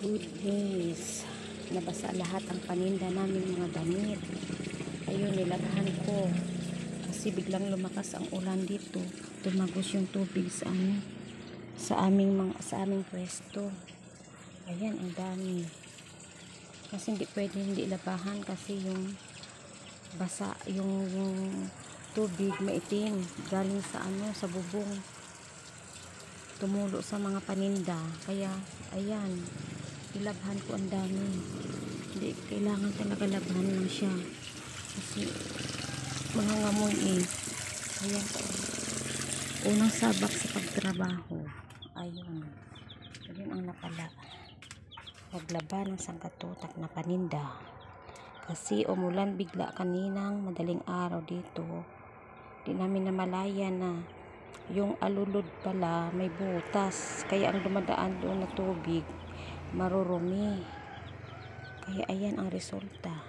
Good news. Nabasa lahat ang paninda namin mga damit. Ayun, nilagahan ko. Kasi biglang lumakas ang ulan dito. Tumagos yung tubig sa aming pwesto. Ayan, ang dami. Kasi hindi pwede hindi labahan kasi yung basa, yung tubig maitim galing sa bubong. Tumulo sa mga paninda. Kaya, ayan, ilabhan ko ang dami. Hindi kailangan talaga labhan lang siya kasi mga ngamoy ayan po, unang sabak sa pagtrabaho. Ayun ang napala, paglaban ng sangkatutak na paninda kasi umulan bigla kaninang madaling araw dito. Di namin namalayan na yung alulod pala may butas, kaya ang dumadaan doon na tubig marurumi. Kaya ayan ang resulta.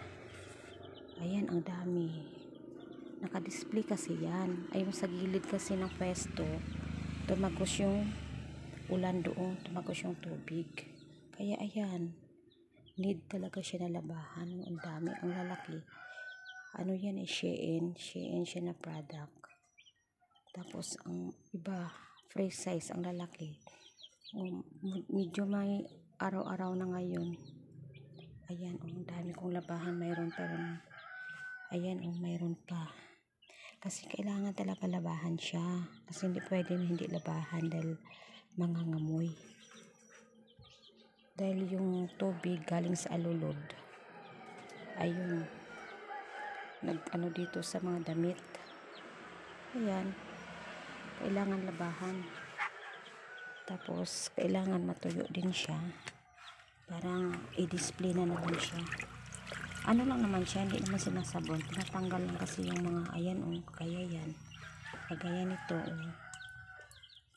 Ayan ang dami. Naka-display kasi yan. Ayun sa gilid kasi ng pwesto, tumagos yung ulan doon, tumagos yung tubig. Kaya ayan, need talaga siya na labahan. Ang dami, ang lalaki. Ano yan Shein siya na product. Tapos ang iba, free size ang lalaki. Medyo may araw-araw na ngayon. Ayan, ang dami kong labahan. Mayroon pa rin. Ayan, mayroon pa. Kasi kailangan talaga labahan siya. Kasi hindi pwede na hindi labahan dahil mangangamoy. Dahil yung tubig galing sa alulod. Ayun. Nag-ano dito sa mga damit. Ayan. Kailangan labahan. Tapos, kailangan matuyo din siya. Parang i-display na naman siya. Ano lang naman siya, hindi naman sinasabon. Tinatanggal lang kasi yung mga, ayan kaya yan. Kagaya nito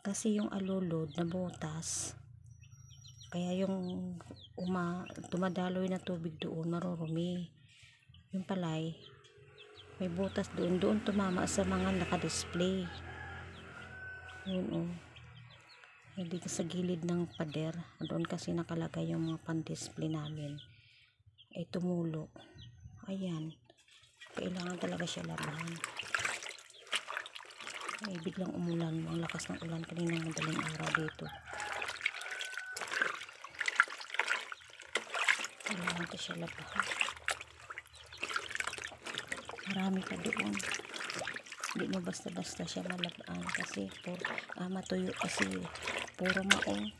kasi yung alulod na butas. Kaya yung dumadaloy na tubig doon, marurumi. Yung palay, may butas doon tumama sa mga naka-display. Yun hindi sa gilid ng pader, doon kasi nakalagay yung mga pan-display namin, ay tumulo. Ayan, kailangan talaga siya labahan. Ay biglang umulan, ang lakas ng ulan kaninang madaling araw dito. Kailangan ko siya labahan. Marami pa doon, hindi mo basta-basta siya malabaan kasi matuyo kasi puro maong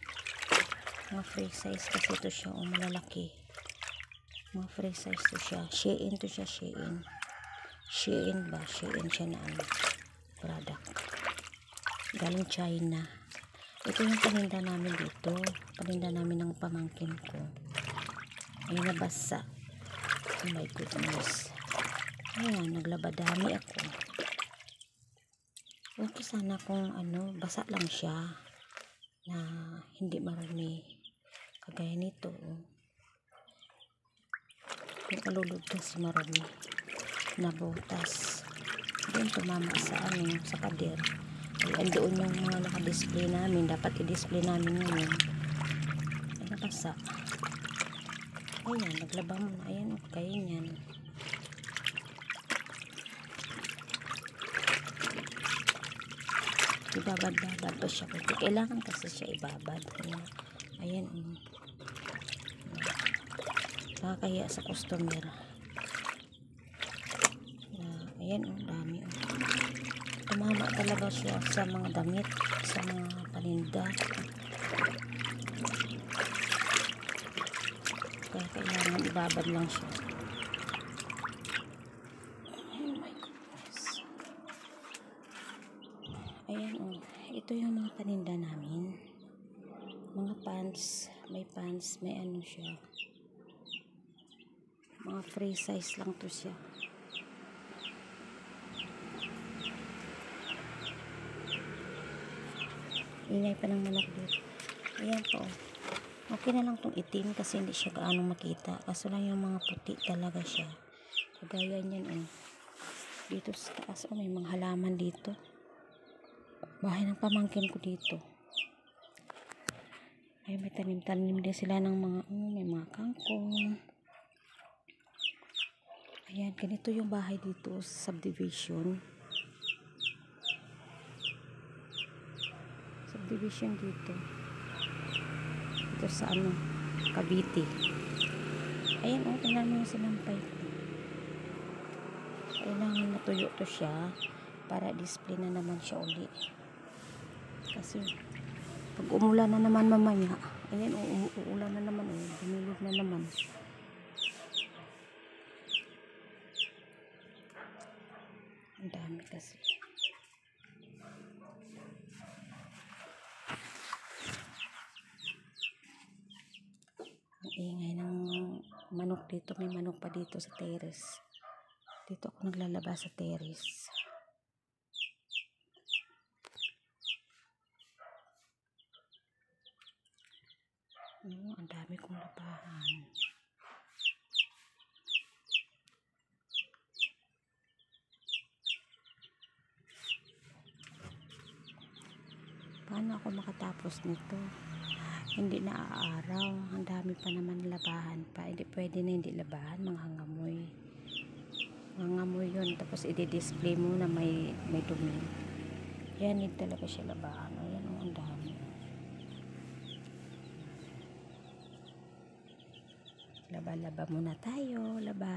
mga free size kasi ito siya malalaki, mga free size to siya. Shein to siya, Shein siya na product galing China. Ito yung paninda namin dito, paninda namin ng pamangkin ko. Ay nabasa, oh my goodness. Ayan, naglabadami ako. Okay sana kung basa lang siya na hindi marami. Kagaya nito. Yung alulod kasi marami na butas. Doon tumama sa pader. Ay, doon yung mga naka-display namin. Dapat i-display namin ngayon. Ay, nabasa. Ayan, naglaba mo na. Ayan, okay yan. Ibabad-babad pa siya. Kailangan kasi siya ibabad. Ayan. Nakakahiya sa customer. Ayan, dami. Tumama talaga siya sa mga damit, sa mga paninda. Kaya kailangan ibabad lang siya. Ayan ito yung mga paninda namin, mga pants, may siya, mga free size lang to siya. Ingay pa ng manok dito. Ayan po, okay na lang tong itim kasi hindi siya gaano makita, kaso lang yung mga puti talaga siya. Kagaya niyan dito sa taas may mga halaman dito. Bahay ng pamangkin ko dito. Ay, may tanim-tanim din sila ng mga, may mga kangkong. Ayan, ganito yung bahay dito sa subdivision. Subdivision dito. Dito sa Cavite. Ayan, tingnan mo yung sinampay ko. Kailangan natuyo to siya para display na naman siya uli. Kasi pag umulan na naman mamaya, ayan, uulan na naman, dumulog na naman. Ang dami kasi. Ang ingay ng manok dito. May manok pa dito sa terrace. Dito ako naglalaba sa terrace. Ang dami kong labahan. Paano ako makatapos nito? Hindi na aaraw. Ang dami pa naman labahan pa. Hindi pwede na hindi labahan. Manghangamoy. Manghangamoy yun. Tapos i-display mo na may dumi. Yan, hindi talaga siya labahan. Ayan, ang dami. Laba-laba muna tayo. Laba.